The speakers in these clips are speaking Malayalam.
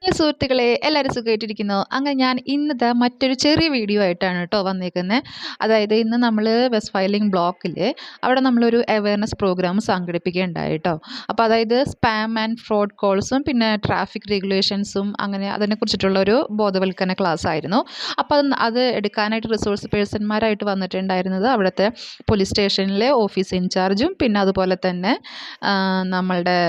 ഹലോ സുഹൃത്തുക്കളെ, എല്ലാവരും സുഖമായിട്ടിരിക്കുന്നു. അങ്ങനെ ഞാൻ ഇന്നത്തെ മറ്റൊരു ചെറിയ വീഡിയോ ആയിട്ടാണ് കേട്ടോ വന്നേക്കുന്നത്. അതായത് ഇന്ന് നമ്മൾ വെസ്റ്റ് ഫയലിംഗ് ബ്ലോക്കിൽ അവിടെ നമ്മളൊരു അവയർനെസ് പ്രോഗ്രാം സംഘടിപ്പിക്കുകയുണ്ടായി കേട്ടോ. അപ്പോൾ അതായത് സ്പാം ആൻഡ് ഫ്രോഡ് കോൾസും പിന്നെ ട്രാഫിക് റെഗുലേഷൻസും അങ്ങനെ അതിനെക്കുറിച്ചിട്ടുള്ള ഒരു ബോധവൽക്കരണ ക്ലാസ് ആയിരുന്നു. അപ്പോൾ അത് എടുക്കാനായിട്ട് റിസോഴ്സ് പേഴ്സൺമാരായിട്ട് വന്നിട്ടുണ്ടായിരുന്നത് അവിടുത്തെ പോലീസ് സ്റ്റേഷനിലെ ഓഫീസ് ഇൻചാർജും പിന്നെ അതുപോലെ തന്നെ നമ്മളുടെ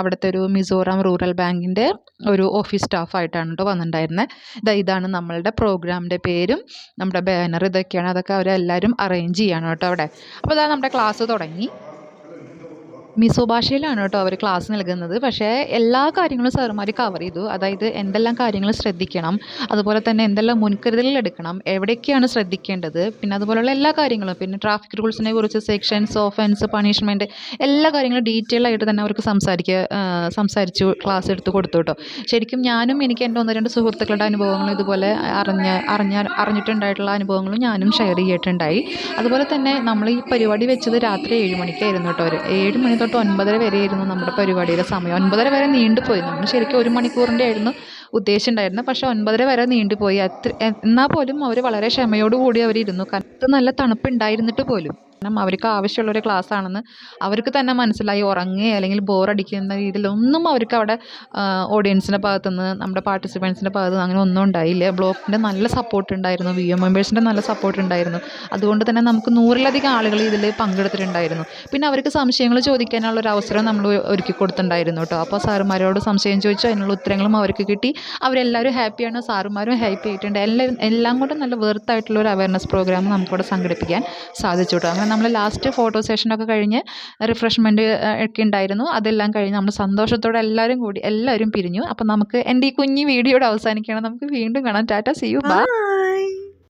അവിടുത്തെ ഒരു മിസോറാം റൂറൽ ബാങ്കിൻ്റെ ഒരു ഓഫീസ് സ്റ്റാഫായിട്ടാണ് കേട്ടോ വന്നിട്ടുണ്ടായിരുന്നത്. ഇതാണ് നമ്മളുടെ പ്രോഗ്രാമിൻ്റെ പേരും നമ്മുടെ ബാനർ ഇതൊക്കെയാണ്. അതൊക്കെ അവരെല്ലാവരും അറേഞ്ച് ചെയ്യാണ് കേട്ടോ അവിടെ. അപ്പോൾ അതാ നമ്മുടെ ക്ലാസ് തുടങ്ങി. മിസോ ഭാഷയിലാണ് കേട്ടോ അവർ ക്ലാസ് നൽകുന്നത്. പക്ഷേ എല്ലാ കാര്യങ്ങളും സാറുമാർ കവർ ചെയ്തു. അതായത് എന്തെല്ലാം കാര്യങ്ങൾ ശ്രദ്ധിക്കണം, അതുപോലെ തന്നെ എന്തെല്ലാം മുൻകരുതലുകൾ എടുക്കണം, എവിടെയൊക്കെയാണ് ശ്രദ്ധിക്കേണ്ടത്, പിന്നെ അതുപോലെയുള്ള എല്ലാ കാര്യങ്ങളും, പിന്നെ ട്രാഫിക് റൂൾസിനെ കുറിച്ച് സെക്ഷൻസ്, ഓഫൻസ്, പണിഷ്മെൻറ്റ്, എല്ലാ കാര്യങ്ങളും ഡീറ്റെയിൽ ആയിട്ട് തന്നെ അവർക്ക് സംസാരിച്ചു ക്ലാസ് എടുത്ത് കൊടുത്തു കേട്ടോ. ശരിക്കും ഞാനും എനിക്ക് എൻ്റെ ഒന്ന് രണ്ട് സുഹൃത്തുക്കളുടെ അനുഭവങ്ങളും ഇതുപോലെ അറിഞ്ഞിട്ടുണ്ടായിട്ടുള്ള അനുഭവങ്ങളും ഞാനും ഷെയർ ചെയ്തിട്ടുണ്ടായി. അതുപോലെ തന്നെ നമ്മൾ ഈ പരിപാടി വെച്ചത് രാത്രി 7 മണിക്കായിരുന്നു കേട്ടോ. 7 മണി തൊട്ട് 9:30 വരെയായിരുന്നു നമ്മുടെ പരിപാടിയുടെ സമയം. 9:30 വരെ നീണ്ടുപോയി. നമ്മൾ ശരിക്കും 1 മണിക്കൂറിൻ്റെ ആയിരുന്നു ഉദ്ദേശിച്ചിട്ടുണ്ടായിരുന്നത്. പക്ഷേ 9:30 വരെ നീണ്ടുപോയി. എന്നാൽ പോലും അവർ വളരെ ക്ഷമയോടുകൂടി അവരിരുന്നു. കാരണം നല്ല തണുപ്പുണ്ടായിരുന്നിട്ട് പോലും. കാരണം അവർക്ക് ആവശ്യമുള്ളൊരു ക്ലാസ് ആണെന്ന് അവർക്ക് തന്നെ മനസ്സിലായി. ഉറങ്ങുകയോ അല്ലെങ്കിൽ ബോറടിക്കുന്ന രീതിയിലൊന്നും അവർക്ക് അവിടെ ഓഡിയൻസിൻ്റെ ഭാഗത്തുനിന്ന്, നമ്മുടെ പാർട്ടിസിപ്പൻസിൻ്റെ ഭാഗത്തുനിന്ന് അങ്ങനെ ഒന്നും ഉണ്ടായില്ല. ബ്ലോക്കിൻ്റെ നല്ല സപ്പോർട്ട് ഉണ്ടായിരുന്നു, VO മെമ്പേഴ്സിൻ്റെ നല്ല സപ്പോർട്ട് ഉണ്ടായിരുന്നു. അതുകൊണ്ട് തന്നെ നമുക്ക് 100-ലധികം ആളുകൾ ഇതിൽ പങ്കെടുത്തിട്ടുണ്ടായിരുന്നു. പിന്നെ അവർക്ക് സംശയങ്ങൾ ചോദിക്കാനുള്ള ഒരു അവസരം നമ്മൾ ഒരുക്കി കൊടുത്തിട്ടുണ്ടായിരുന്നു കേട്ടോ. അപ്പോൾ സാറുമാരോട് സംശയം ചോദിച്ചു, അതിനുള്ള ഉത്തരങ്ങളും അവർക്ക് കിട്ടി. അവരെല്ലാവരും ഹാപ്പിയാണ്, സാറുമാരും ഹാപ്പി ആയിട്ടുണ്ട്. എല്ലാം കൊണ്ടും നല്ല വെർത്തായിട്ടുള്ള ഒരു അവയർനെസ് പ്രോഗ്രാം നമുക്കിവിടെ സംഘടിപ്പിക്കാൻ സാധിച്ചു കേട്ടോ. അങ്ങനെ നമ്മൾ ലാസ്റ്റ് ഫോട്ടോ സെഷനൊക്കെ കഴിഞ്ഞ് റിഫ്രഷ്മെൻറ്റ് ഒക്കെ ഉണ്ടായിരുന്നു. അതെല്ലാം കഴിഞ്ഞ് നമ്മൾ സന്തോഷത്തോടെ എല്ലാവരും പിരിഞ്ഞു. അപ്പോൾ നമുക്ക് എൻ്റെ ഈ കുഞ്ഞു വീഡിയോയുടെ അവസാനിക്കുകയാണ്. നമുക്ക് വീണ്ടും കാണാം. Ta ta, see you, by.